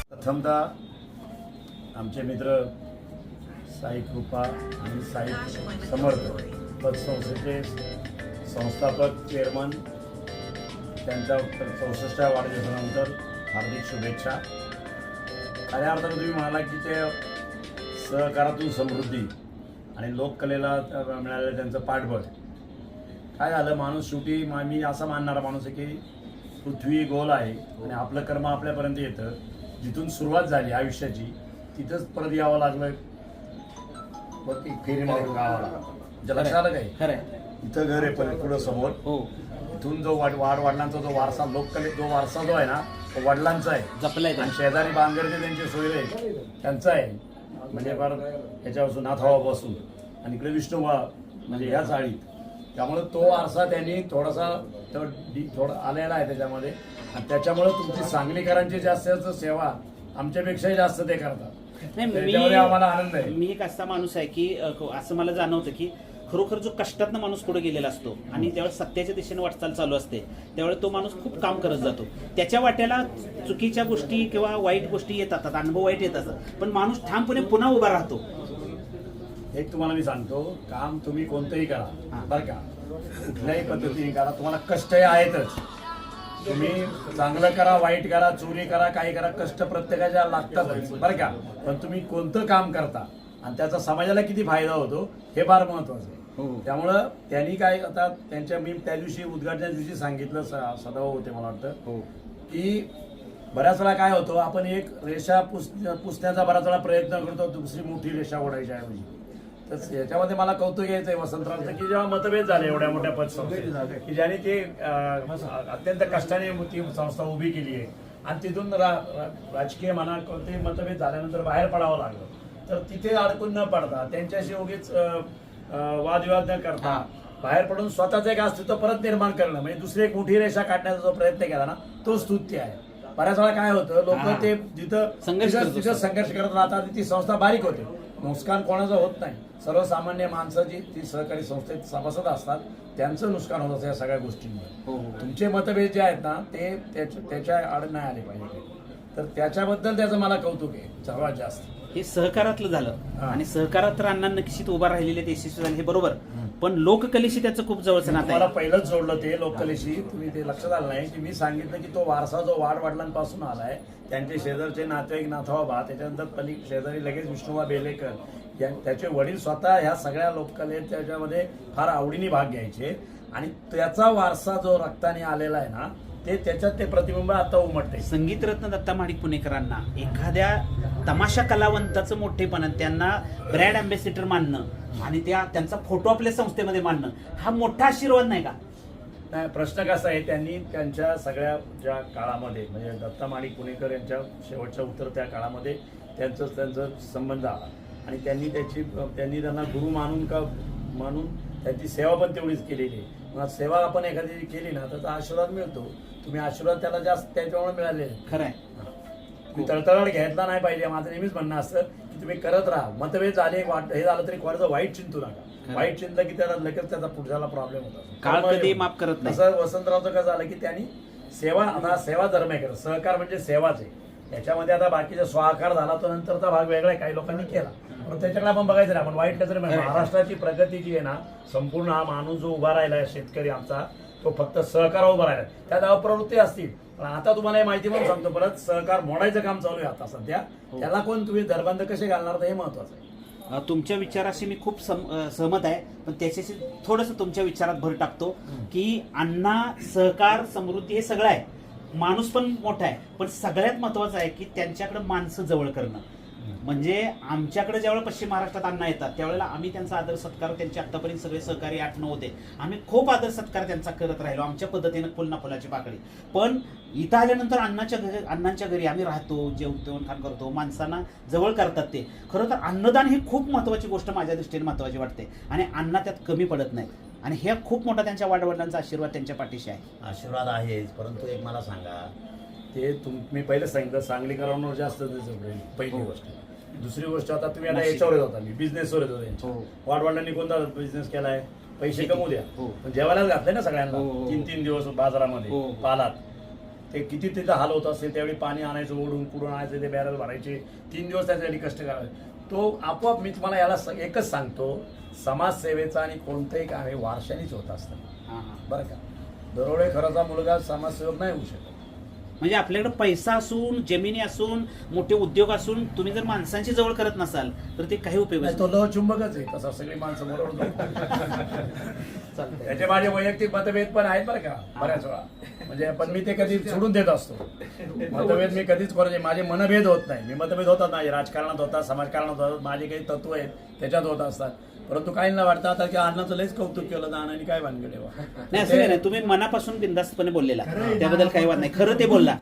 प्रथमतः आमचे मित्र साई कृपा आणि साई समर्थ पतसंस्थेचे संस्थापक चेअरमन त्यांच्या 64व्या वाढदिवसानंतर हार्दिक शुभेच्छा. खऱ्या अर्थानं तुम्ही म्हणाला की ते सहकारातून समृद्धी आणि लोककलेला मिळालेलं त्यांचं पाठबळ. काय झालं, माणूस शेवटी मी असा मानणारा माणूस आहे की पृथ्वी गोल आहे आणि आपलं कर्म आपल्यापर्यंत येतं. जिथून सुरुवात झाली आयुष्याची तिथंच परत यावं लागलं. बघ फेरीमध्ये गावाला लक्षात आलं काही खरंय. इथं घर आहे पण पुढं समोर. हो, इथून जो वडिलांचा जो वारसा लोककले जो वारसा जो आहे ना तो वडिलांचा आहे. जपलाय आणि शेजारी बांगरचे त्यांचे सोयरे त्यांचा आहे. म्हणजे फार ह्याच्यापासून नाथावापासून आणि इकडे विष्णुबा म्हणजे ह्या चाळीत. त्यामुळे तो वारसा त्यांनी थोडासा थोडा आलेला आहे त्याच्यामध्ये. आणि त्याच्यामुळे तुमची सांगलीकरांची जास्त सेवा आमच्यापेक्षाही जास्त ते करतात. नाही, आम्हाला आनंद आहे. मी एक असा माणूस आहे की असं मला जाणवतं की खरोखर जो कष्टातनं माणूस पुढे गेलेला असतो आणि त्यावेळेस सत्याच्या दिशेने वाटचाल चालू असते त्यावेळेस तो माणूस खूप काम करत जातो. त्याच्या वाट्याला चुकीच्या गोष्टी किंवा वाईट गोष्टी येतात, अनुभव वाईट येत असतात, पण माणूस ठामपणे पुन्हा उभा राहतो. एक तुम्हाला मी सांगतो, काम तुम्ही कोणतंही करा बरं का, कुठल्याही पद्धतीने करा, तुम्हाला कष्ट हे आहेतच. तुम्ही चांगलं करा, वाईट करा, चोरी करा, काही करा, कष्ट प्रत्येकाच्या लागतातच बरं का. पण तुम्ही कोणतं काम करता आणि त्याचा समाजाला किती फायदा होतो हे फार महत्वाचं आहे. त्यामुळं त्यांनी काय आता त्यांच्या मी त्या दिवशी उद्घाटनाच्या दिवशी सांगितलं, सदाभाऊ होते मला वाटतं, की बऱ्याच वेळा काय होतो, आपण एक रेषा पुसण्याचा बऱ्याच वेळा प्रयत्न करतो दुसरी मोठी रेषा ओढायच्या ऐवजी. तर याच्यामध्ये मला कौतुक घ्यायचं आहे वसंतरावचं की जेव्हा मतभेद झाले एवढ्या मोठ्या पतसंस्थेत की ज्याने ते अत्यंत कष्टाने ती संस्था उभी केली आहे आणि तिथून राजकीय म्हणा कोणतेही मतभेद झाल्यानंतर बाहेर पडावं लागलं, तर तिथे अडकून न पडता त्यांच्याशी उगीच वादविवाद न करता बाहेर पडून स्वतःचं एक अस्तित्व परत निर्माण करणं म्हणजे दुसरी एक मोठी रेषा काढण्याचा जो प्रयत्न केला ना तो स्तुत्य आहे. बऱ्याच वेळा काय होतं, लोक ते जिथं संघर्ष करत राहतात ती संस्था बारीक होते. नुकसान कोणाचं होत नाही, सर्वसामान्य माणसाची ती सहकारी संस्थेत सभासद असतात त्यांचं नुकसान होत असतं या सगळ्या गोष्टींमुळे. तुमचे मतभेद जे आहेत ना ते त्याच्या आड नाही आले पाहिजे. तर त्याच्याबद्दल त्याचं मला कौतुक आहे सर्वात जास्त. हे सहकारातलं झालं आणि सहकारात तर अण्णा नक्कीच उभा राहिलेले ते यशस्वी झाले हे बरोबर, पण लोककलेशी त्याचं खूप जवळचं नातं आहे. मला पहिलंच जोडलं ते लोककलेशी. तुम्ही ते लक्षात आलं नाही की मी सांगितलं की तो वारसा जो वाडवडिलांपासून आलाय, त्यांचे शेजारचे नातेवाईक नाथाबा, त्याच्यानंतर शेजारी लगेच विष्णुबा बेलेकर त्याचे वडील स्वतः ह्या सगळ्या लोककलेत त्याच्यामध्ये फार आवडीने भाग घ्यायचे आणि त्याचा वारसा जो रक्ताने आलेला आहे ना त्याच्यात ते प्रतिबिंब आता उमटते. संगीतरत्न दत्ता माडिक पुणेकरांना एखाद्या तमाशा कलावंताचं मोठेपण त्यांना ब्रँड अँबॅसिडर मानणं आणि त्यांचा फोटो आपल्या संस्थेमध्ये मानणं हा मोठा आशीर्वाद नाही का? नाही, प्रश्न कसा आहे, त्यांनी त्यांच्या सगळ्या ज्या काळामध्ये म्हणजे दत्ता माडिक पुणेकर यांच्या शेवटच्या उतरत्या काळामध्ये त्यांचा संबंध आला आणि त्यांनी त्यांना गुरु मानून त्यांची सेवा पण तेवढीच केलेली आहे. मग सेवा आपण एखादी केली ना त्याचा आशीर्वाद मिळतो. तुम्ही आशीर्वाद त्याला जास्त त्याच्यामुळे मिळाले. खरं आहे. तुम्ही तळतळाट घ्यायला नाही पाहिजे. माझं नेहमीच म्हणणं असतं की तुम्ही करत राहा. मतभेद झाले हे झालं तरी कोणाचं वाईट चिंतू नका. वाईट चिंतलं की त्याला लगेच त्याचा पुढच्याला प्रॉब्लेम होता. काळ कधी माफ करत नाही. असं वसंतरावचं कसं झालं की त्यांनी सेवा धर्म आहे. सहकार म्हणजे सेवाच आहे. याच्यामध्ये आता बाकीचा स्वाकार झाला तो नंतरचा भाग वेगळा आहे, काही लोकांनी केला, पण त्याच्याकडे आपण बघायचं नाही. आपण वाईट नजर महाराष्ट्राची प्रगती जी आहे ना, संपूर्ण हा माणूस जो उभा राहिला शेतकरी आमचा तो फक्त सहकार उभा राहिला. त्यात अप्रवृत्ती असतील पण आता तुम्हाला हे माहिती म्हणून सांगतो, परत सहकार मोडायचं काम चालू आहे आता सध्या. त्याला कोण तुम्ही दरबंद कसे घालणार हे महत्वाचं आहे. तुमच्या विचाराशी मी खूप सहमत आहे, पण त्याच्याशी थोडंसं तुमच्या विचारात भर टाकतो की अण्णा सहकार समृद्धी हे सगळं आहे, माणूस पण मोठा आहे, पण सगळ्यात महत्वाचं आहे की त्यांच्याकडे माणसं जवळ करणं. म्हणजे आमच्याकडे ज्यावेळेला पश्चिम महाराष्ट्रात अण्णा येतात त्यावेळेला आम्ही त्यांचा आदर सत्कार, त्यांचे आतापर्यंत सगळे सहकारी 8-9 होते, आम्ही खूप आदर सत्कार त्यांचा करत राहिलो आमच्या पद्धतीनं, फुलना फुलाची पाकळी. पण इथं आल्यानंतर अण्णांच्या घरी आम्ही राहतो, जेवतो, खाण करतो, माणसांना जवळ करतात ते. खरं तर अन्नदान ही खूप महत्वाची गोष्ट माझ्या दृष्टीने महत्वाची वाटते आणि अण्णा त्यात कमी पडत नाही आणि हे खूप मोठा त्यांच्या वाडवडिलांचा आशीर्वाद त्यांच्या पाठीशी आहे. आशीर्वाद आहेच, परंतु एक मला सांगा, ते मी पहिलं सांगितलं सांगलीकरांवर जास्त पहिली गोष्ट. दुसरी गोष्ट, आता तुम्ही आता याच्यावर येत होता, मी बिझनेसवर येत होतो. वाडवडिलांनी कोणता बिझनेस केलाय? पैसे कमवू द्या, पण जेवायलाच घातले ना सगळ्यांना. 3-3 दिवस बाजारामध्ये पालात. ते किती तिथं हाल होत असतील त्यावेळी पाणी आणायचं ओढून कुडून आणायचं ते बॅरल भरायचे 3 दिवस त्याच्यासाठी कष्ट करायचे. तो आपोआप मी तुम्हाला याला एकच सांगतो, समाजसेवेचा आणि कोणतंही काम हे वारशानेच होत असतं हां हां. बरं का. दरोडेखोराचा मुलगा समाजसेवक नाही होऊ शकत. म्हणजे आपल्याकडे पैसा असून जमिनी असून मोठे उद्योग असून तुम्ही जर माणसांची जवळ करत नसाल तर ते काही उपयोग नाही, तो लवचुंबकच आहे तसा, सगळी माणसं बरोबर त्याचे माझे वैयक्तिक मतभेद पण आहेत बरं का बऱ्याच वेळा, म्हणजे पण मी ते कधी सोडून देत असतो. मतभेद मी कधीच करायचे, माझे मनभेद होत नाही. मी मतभेद होतात नाही, राजकारणात होतात, समाजकारणात होतात, माझे काही तत्व आहेत त्याच्यात होत असतात. परंतु काहींना वाटतं आता की अण्णाचं लयच कौतुक केलं तर अण्णांनी काय भानगड आहे बा. नाही असं काही नाही, तुम्ही मनापासून बिनधास्तपणे बोललेला त्याबद्दल काही वाद नाही, खरं ते बोलला.